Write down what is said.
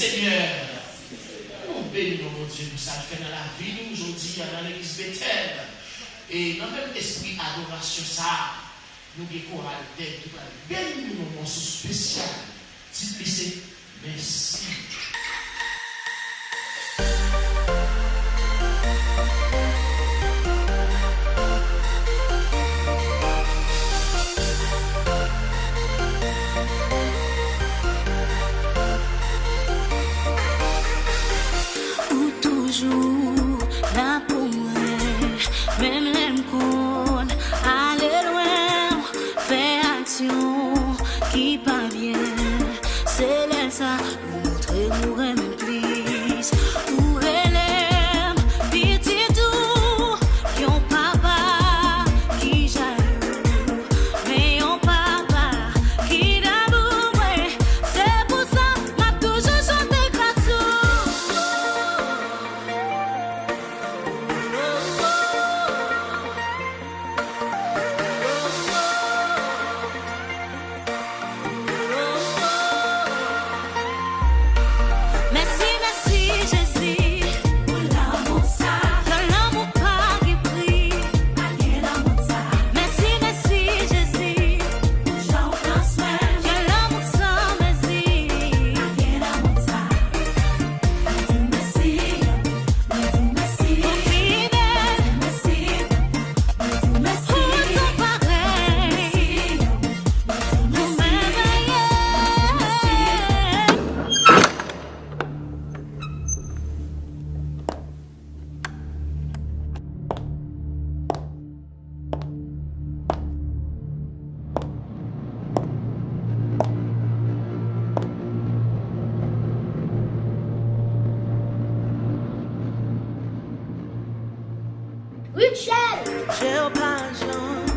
Seigneur, nous bénissons, mon Dieu, nous ça fait dans la vie, nous aujourd'hui, dans l'église Bethel. Et dans le même esprit adoration, ça, nous avons choral d'être, bénissons nous, mon spécial. C'est merci. Là pour moi, même les m'con, aller loin, faire action qui pas bien, c'est là ça, montrer nous même plus, pour élève, petit tout, qui ont papa, qui jaloux, mais ont papa, qui d'amour, c'est pour ça, m'a toujours chanté grassou. Merci, merci, Jésus, pour l'amour ça, que l'amour pas qui prie, rien l'amour ça. Merci, merci, Jésus, pour j'en transmet, que l'amour sans merci, rien l'amour ça. Merci, merci, pour fidèle, merci, merci, pour son pareil, pour m'éveiller. Richel! J'ai pas Jean.